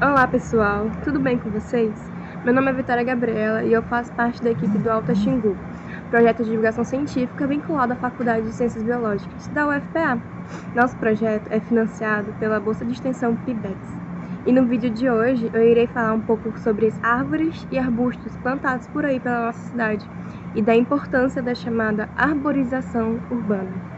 Olá pessoal, tudo bem com vocês? Meu nome é Vitória Gabriela e eu faço parte da equipe do Alta Xingu, projeto de divulgação científica vinculado à Faculdade de Ciências Biológicas da UFPA. Nosso projeto é financiado pela Bolsa de Extensão PIBEX. E no vídeo de hoje eu irei falar um pouco sobre as árvores e arbustos plantados por aí pela nossa cidade e da importância da chamada arborização urbana.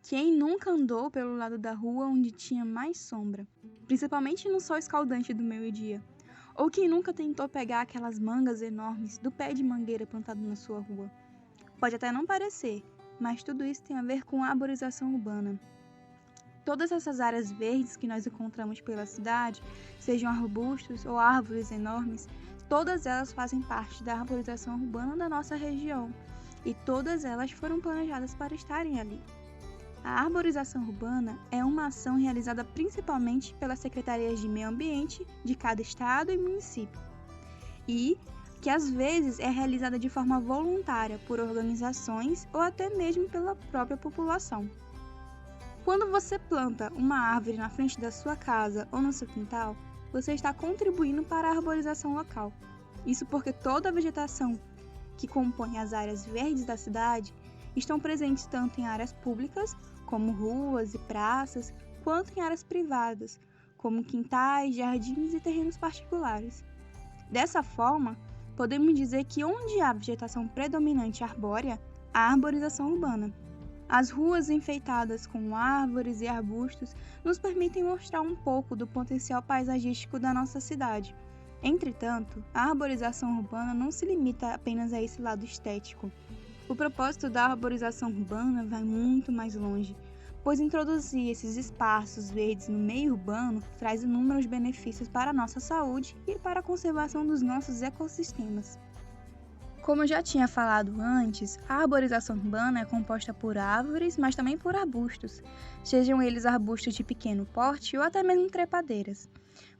Quem nunca andou pelo lado da rua onde tinha mais sombra, principalmente no sol escaldante do meio-dia? Ou quem nunca tentou pegar aquelas mangas enormes do pé de mangueira plantado na sua rua? Pode até não parecer, mas tudo isso tem a ver com a arborização urbana. Todas essas áreas verdes que nós encontramos pela cidade, sejam arbustos ou árvores enormes, todas elas fazem parte da arborização urbana da nossa região, e todas elas foram planejadas para estarem ali. A arborização urbana é uma ação realizada principalmente pelas secretarias de meio ambiente de cada estado e município, e que às vezes é realizada de forma voluntária por organizações ou até mesmo pela própria população. Quando você planta uma árvore na frente da sua casa ou no seu quintal, você está contribuindo para a arborização local. Isso porque toda a vegetação que compõe as áreas verdes da cidade estão presentes tanto em áreas públicas, como ruas e praças, quanto em áreas privadas, como quintais, jardins e terrenos particulares. Dessa forma, podemos dizer que onde há vegetação predominante arbórea, há arborização urbana. As ruas enfeitadas com árvores e arbustos nos permitem mostrar um pouco do potencial paisagístico da nossa cidade. Entretanto, a arborização urbana não se limita apenas a esse lado estético. O propósito da arborização urbana vai muito mais longe, pois introduzir esses espaços verdes no meio urbano traz inúmeros benefícios para a nossa saúde e para a conservação dos nossos ecossistemas. Como eu já tinha falado antes, a arborização urbana é composta por árvores, mas também por arbustos, sejam eles arbustos de pequeno porte ou até mesmo trepadeiras.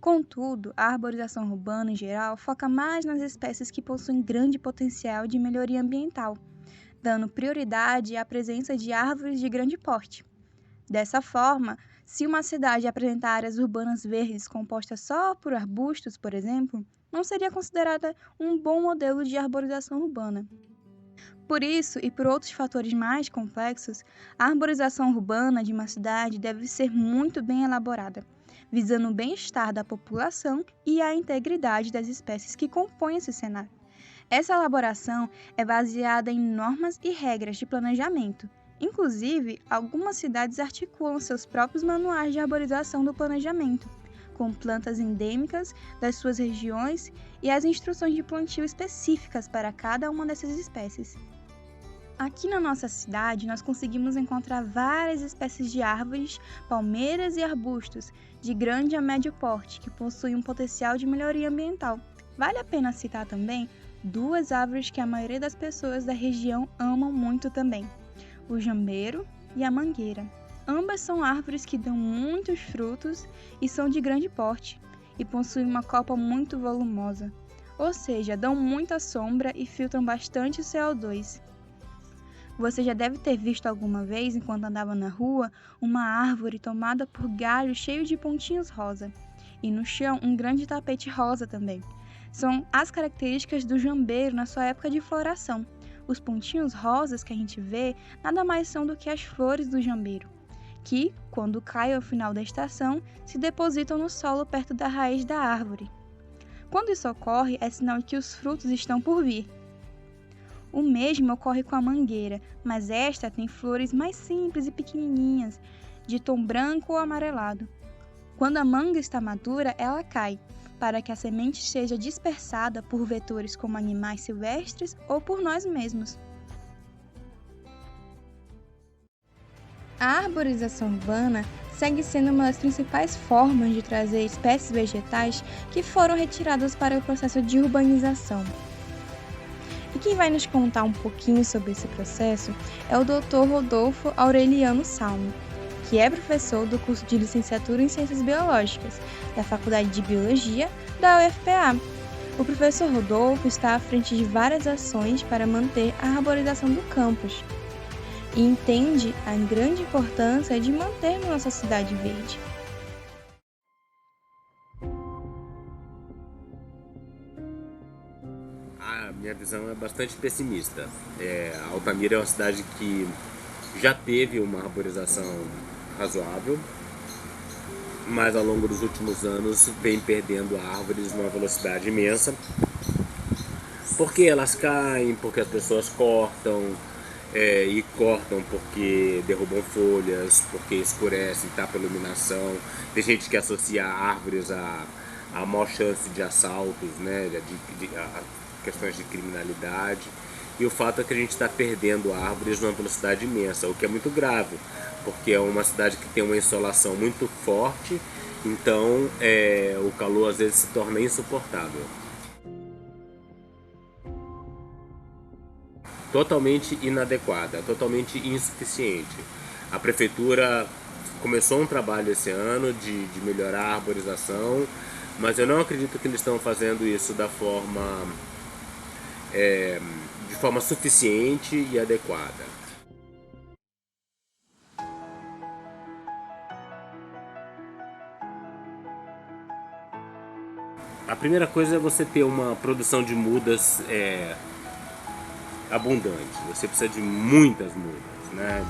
Contudo, a arborização urbana em geral foca mais nas espécies que possuem grande potencial de melhoria ambiental, dando prioridade à presença de árvores de grande porte. Dessa forma, se uma cidade apresentar áreas urbanas verdes compostas só por arbustos, por exemplo, não seria considerada um bom modelo de arborização urbana. Por isso, e por outros fatores mais complexos, a arborização urbana de uma cidade deve ser muito bem elaborada, visando o bem-estar da população e a integridade das espécies que compõem esse cenário. Essa elaboração é baseada em normas e regras de planejamento. Inclusive, algumas cidades articulam seus próprios manuais de arborização do planejamento, com plantas endêmicas das suas regiões e as instruções de plantio específicas para cada uma dessas espécies. Aqui na nossa cidade, nós conseguimos encontrar várias espécies de árvores, palmeiras e arbustos de grande a médio porte, que possuem um potencial de melhoria ambiental. Vale a pena citar também duas árvores que a maioria das pessoas da região amam muito também: o jambeiro e a mangueira. Ambas são árvores que dão muitos frutos e são de grande porte e possuem uma copa muito volumosa, ou seja, dão muita sombra e filtram bastante CO2. Você já deve ter visto alguma vez, enquanto andava na rua, uma árvore tomada por galhos cheios de pontinhos rosa, e no chão um grande tapete rosa também. São as características do jambeiro na sua época de floração. Os pontinhos rosas que a gente vê nada mais são do que as flores do jambeiro, que, quando caem ao final da estação, se depositam no solo perto da raiz da árvore. Quando isso ocorre, é sinal de que os frutos estão por vir. O mesmo ocorre com a mangueira, mas esta tem flores mais simples e pequenininhas, de tom branco ou amarelado. Quando a manga está madura, ela cai, para que a semente seja dispersada por vetores como animais silvestres ou por nós mesmos. A arborização urbana segue sendo uma das principais formas de trazer espécies vegetais que foram retiradas para o processo de urbanização. E quem vai nos contar um pouquinho sobre esse processo é o Dr. Rodolfo Aureliano Salmo, que é professor do curso de licenciatura em Ciências Biológicas, da Faculdade de Biologia da UFPA. O professor Rodolfo está à frente de várias ações para manter a arborização do campus e entende a grande importância de mantermos nossa cidade verde. A minha visão é bastante pessimista. A Altamira é uma cidade que já teve uma arborização razoável, mas ao longo dos últimos anos vem perdendo árvores numa velocidade imensa, porque elas caem, porque as pessoas cortam, e cortam porque derrubam folhas, porque escurecem, tapa a iluminação. Tem gente que associa árvores a maior chance de assaltos, né, a questões de criminalidade. E o fato é que a gente está perdendo árvores numa velocidade imensa, o que é muito grave, porque é uma cidade que tem uma insolação muito forte, então o calor às vezes se torna insuportável. Totalmente inadequada, totalmente insuficiente. A prefeitura começou um trabalho esse ano de melhorar a arborização, mas eu não acredito que eles estão fazendo isso de forma suficiente e adequada. A primeira coisa é você ter uma produção de mudas abundante. Você precisa de muitas mudas, né?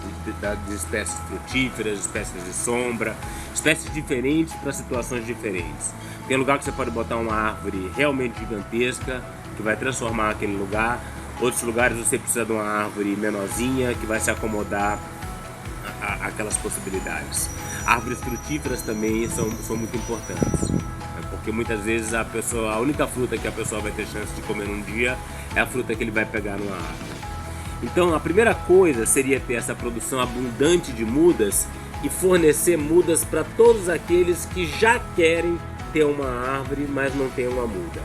de espécies frutíferas, espécies de sombra, espécies diferentes para situações diferentes. Tem lugar que você pode botar uma árvore realmente gigantesca que vai transformar aquele lugar. Outros lugares você precisa de uma árvore menorzinha que vai se acomodar àquelas possibilidades. Árvores frutíferas também são muito importantes, né? Porque muitas vezes a única fruta que a pessoa vai ter chance de comer num dia é a fruta que ele vai pegar numa árvore. Então a primeira coisa seria ter essa produção abundante de mudas e fornecer mudas para todos aqueles que já querem ter uma árvore, mas não tem uma muda,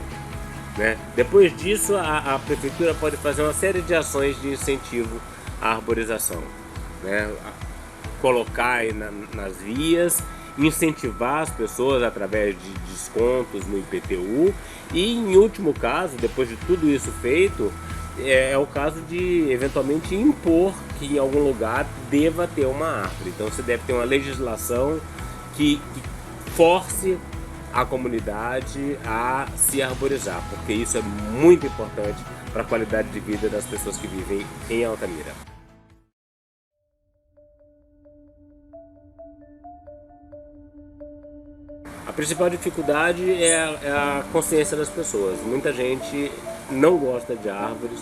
né? Depois disso, a prefeitura pode fazer uma série de ações de incentivo à arborização, né? Colocar aí nas vias, incentivar as pessoas através de descontos no IPTU e, em último caso, depois de tudo isso feito, é o caso de eventualmente impor que em algum lugar deva ter uma árvore. Então você deve ter uma legislação que force a comunidade a se arborizar, porque isso é muito importante para a qualidade de vida das pessoas que vivem em Altamira. A principal dificuldade é a consciência das pessoas. Muita gente não gosta de árvores,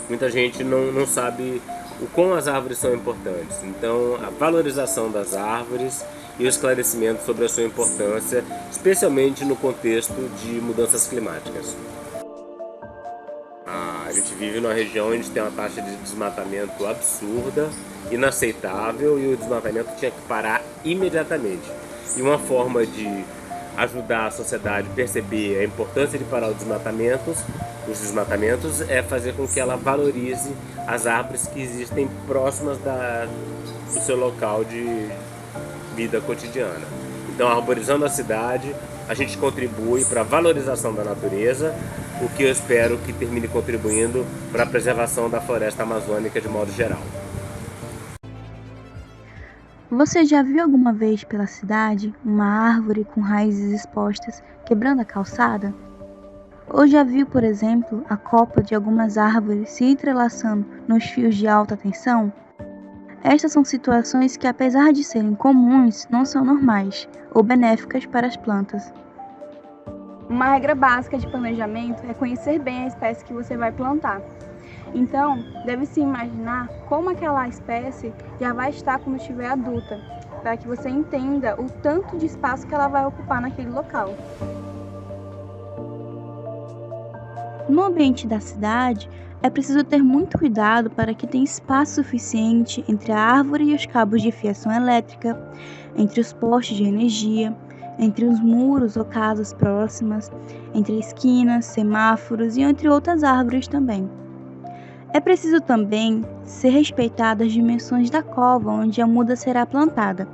muita gente não sabe o quão as árvores são importantes. Então, a valorização das árvores e o esclarecimento sobre a sua importância, especialmente no contexto de mudanças climáticas. A gente vive numa região onde tem uma taxa de desmatamento absurda, inaceitável, e o desmatamento tinha que parar imediatamente. E uma forma de ajudar a sociedade a perceber a importância de parar os desmatamentos é fazer com que ela valorize as árvores que existem próximas do seu local de vida cotidiana. Então, arborizando a cidade, a gente contribui para a valorização da natureza, o que eu espero que termine contribuindo para a preservação da floresta amazônica de modo geral. Você já viu alguma vez pela cidade uma árvore com raízes expostas quebrando a calçada? Ou já viu, por exemplo, a copa de algumas árvores se entrelaçando nos fios de alta tensão? Estas são situações que, apesar de serem comuns, não são normais ou benéficas para as plantas. Uma regra básica de planejamento é conhecer bem a espécie que você vai plantar. Então, deve-se imaginar como aquela espécie já vai estar quando estiver adulta, para que você entenda o tanto de espaço que ela vai ocupar naquele local. No ambiente da cidade, é preciso ter muito cuidado para que tenha espaço suficiente entre a árvore e os cabos de fiação elétrica, entre os postes de energia, entre os muros ou casas próximas, entre esquinas, semáforos e entre outras árvores também. É preciso também ser respeitadas as dimensões da cova onde a muda será plantada.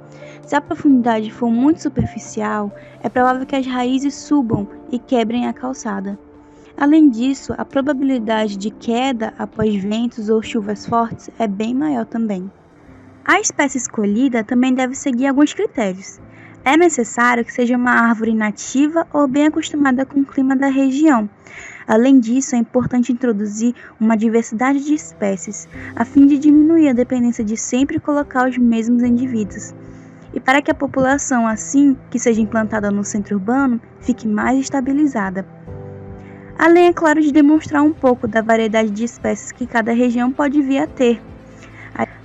Se a profundidade for muito superficial, é provável que as raízes subam e quebrem a calçada. Além disso, a probabilidade de queda após ventos ou chuvas fortes é bem maior também. A espécie escolhida também deve seguir alguns critérios. É necessário que seja uma árvore nativa ou bem acostumada com o clima da região. Além disso, é importante introduzir uma diversidade de espécies, a fim de diminuir a dependência de sempre colocar os mesmos indivíduos. E para que a população, assim que seja implantada no centro urbano, fique mais estabilizada. Além, é claro, de demonstrar um pouco da variedade de espécies que cada região pode vir a ter.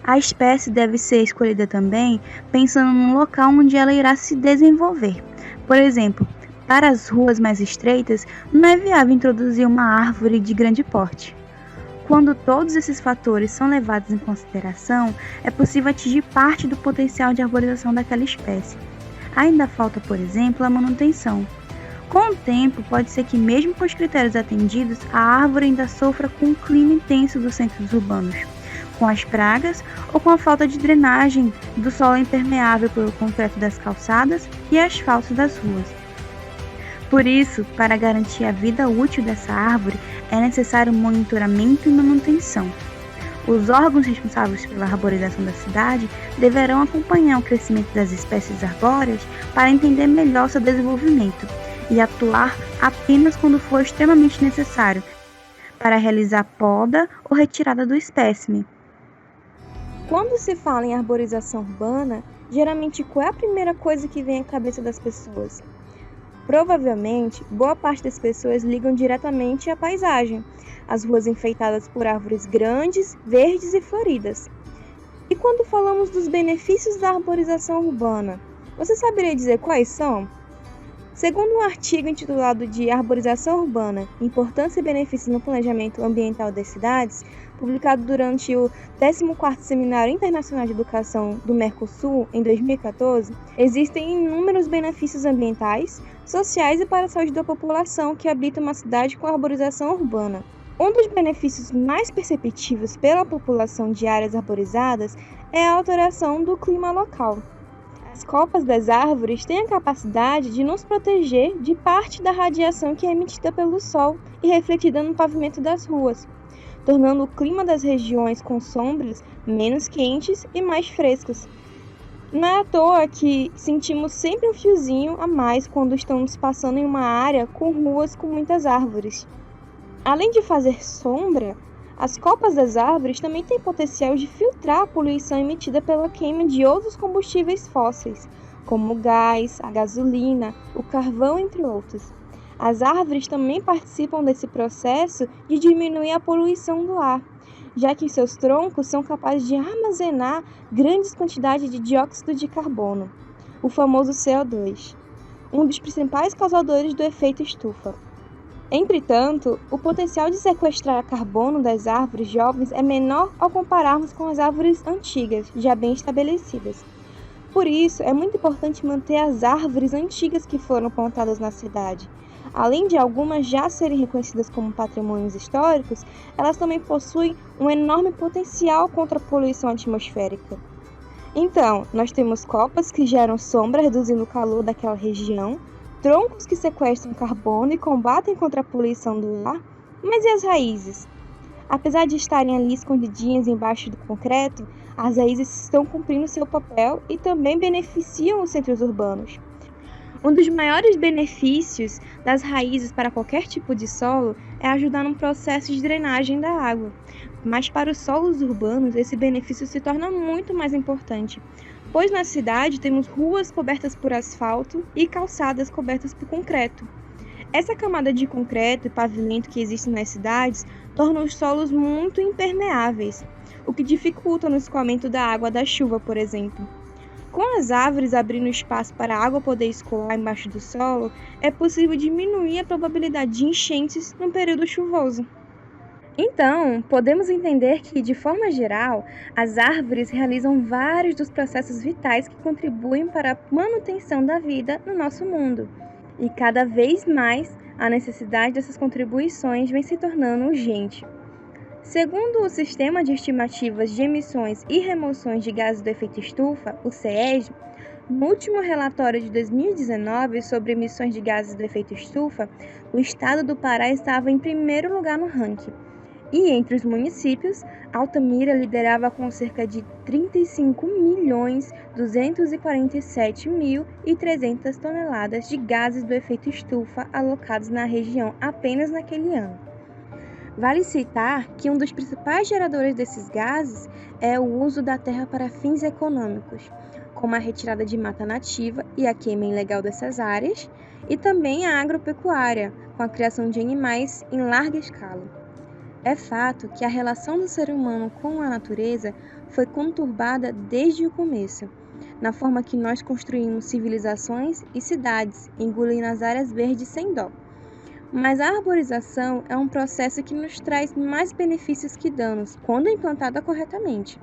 A espécie deve ser escolhida também pensando no local onde ela irá se desenvolver. Por exemplo, para as ruas mais estreitas, não é viável introduzir uma árvore de grande porte. Quando todos esses fatores são levados em consideração, é possível atingir parte do potencial de arborização daquela espécie. Ainda falta, por exemplo, a manutenção. Com o tempo, pode ser que mesmo com os critérios atendidos, a árvore ainda sofra com o clima intenso dos centros urbanos, com as pragas ou com a falta de drenagem do solo impermeável pelo concreto das calçadas e asfalto das ruas. Por isso, para garantir a vida útil dessa árvore, é necessário monitoramento e manutenção. Os órgãos responsáveis pela arborização da cidade deverão acompanhar o crescimento das espécies arbóreas para entender melhor seu desenvolvimento e atuar apenas quando for extremamente necessário, para realizar poda ou retirada do espécime. Quando se fala em arborização urbana, geralmente qual é a primeira coisa que vem à cabeça das pessoas? Provavelmente, boa parte das pessoas ligam diretamente à paisagem, as ruas enfeitadas por árvores grandes, verdes e floridas. E quando falamos dos benefícios da arborização urbana, você saberia dizer quais são? Segundo um artigo intitulado de Arborização Urbana, Importância e Benefícios no Planejamento Ambiental das Cidades, publicado durante o 14º Seminário Internacional de Educação do Mercosul, em 2014, existem inúmeros benefícios ambientais, sociais e para a saúde da população que habita uma cidade com arborização urbana. Um dos benefícios mais perceptíveis pela população de áreas arborizadas é a alteração do clima local. As copas das árvores têm a capacidade de nos proteger de parte da radiação que é emitida pelo sol e refletida no pavimento das ruas, tornando o clima das regiões com sombras menos quentes e mais frescos. Não é à toa que sentimos sempre um fiozinho a mais quando estamos passando em uma área com ruas com muitas árvores. Além de fazer sombra, as copas das árvores também têm potencial de filtrar a poluição emitida pela queima de outros combustíveis fósseis, como o gás, a gasolina, o carvão, entre outros. As árvores também participam desse processo de diminuir a poluição do ar, já que seus troncos são capazes de armazenar grandes quantidades de dióxido de carbono, o famoso CO2, um dos principais causadores do efeito estufa. Entretanto, o potencial de sequestrar carbono das árvores jovens é menor ao compararmos com as árvores antigas, já bem estabelecidas. Por isso, é muito importante manter as árvores antigas que foram plantadas na cidade. Além de algumas já serem reconhecidas como patrimônios históricos, elas também possuem um enorme potencial contra a poluição atmosférica. Então, nós temos copas que geram sombra, reduzindo o calor daquela região, troncos que sequestram carbono e combatem contra a poluição do ar, mas e as raízes? Apesar de estarem ali escondidinhas embaixo do concreto, as raízes estão cumprindo seu papel e também beneficiam os centros urbanos. Um dos maiores benefícios das raízes para qualquer tipo de solo é ajudar no processo de drenagem da água, mas para os solos urbanos esse benefício se torna muito mais importante, pois na cidade temos ruas cobertas por asfalto e calçadas cobertas por concreto. Essa camada de concreto e pavimento que existe nas cidades torna os solos muito impermeáveis, o que dificulta no escoamento da água da chuva, por exemplo. Com as árvores abrindo espaço para a água poder escoar embaixo do solo, é possível diminuir a probabilidade de enchentes no período chuvoso. Então, podemos entender que, de forma geral, as árvores realizam vários dos processos vitais que contribuem para a manutenção da vida no nosso mundo. E cada vez mais, a necessidade dessas contribuições vem se tornando urgente. Segundo o Sistema de Estimativas de Emissões e Remoções de Gases do Efeito Estufa, o CEEG, no último relatório de 2019 sobre emissões de gases do efeito estufa, o estado do Pará estava em primeiro lugar no ranking. E entre os municípios, Altamira liderava com cerca de 35.247.300 toneladas de gases do efeito estufa alocados na região apenas naquele ano. Vale citar que um dos principais geradores desses gases é o uso da terra para fins econômicos, como a retirada de mata nativa e a queima ilegal dessas áreas, e também a agropecuária, com a criação de animais em larga escala. É fato que a relação do ser humano com a natureza foi conturbada desde o começo, na forma que nós construímos civilizações e cidades, engolindo as áreas verdes sem dó. Mas a arborização é um processo que nos traz mais benefícios que danos, quando implantada corretamente.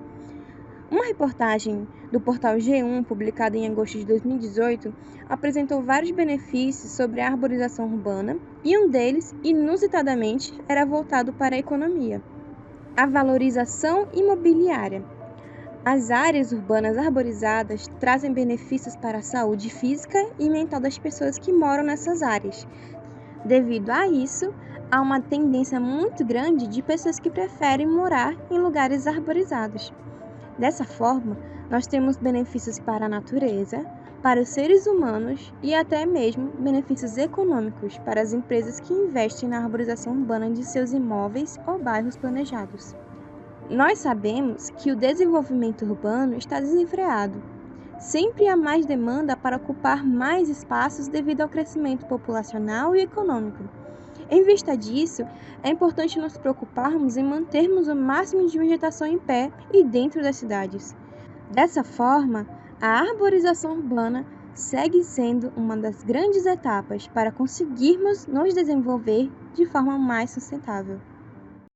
Uma reportagem do portal G1, publicada em agosto de 2018, apresentou vários benefícios sobre a arborização urbana e um deles, inusitadamente, era voltado para a economia: a valorização imobiliária. As áreas urbanas arborizadas trazem benefícios para a saúde física e mental das pessoas que moram nessas áreas. Devido a isso, há uma tendência muito grande de pessoas que preferem morar em lugares arborizados. Dessa forma, nós temos benefícios para a natureza, para os seres humanos e até mesmo benefícios econômicos para as empresas que investem na arborização urbana de seus imóveis ou bairros planejados. Nós sabemos que o desenvolvimento urbano está desenfreado. Sempre há mais demanda para ocupar mais espaços devido ao crescimento populacional e econômico. Em vista disso, é importante nos preocuparmos em mantermos o máximo de vegetação em pé e dentro das cidades. Dessa forma, a arborização urbana segue sendo uma das grandes etapas para conseguirmos nos desenvolver de forma mais sustentável.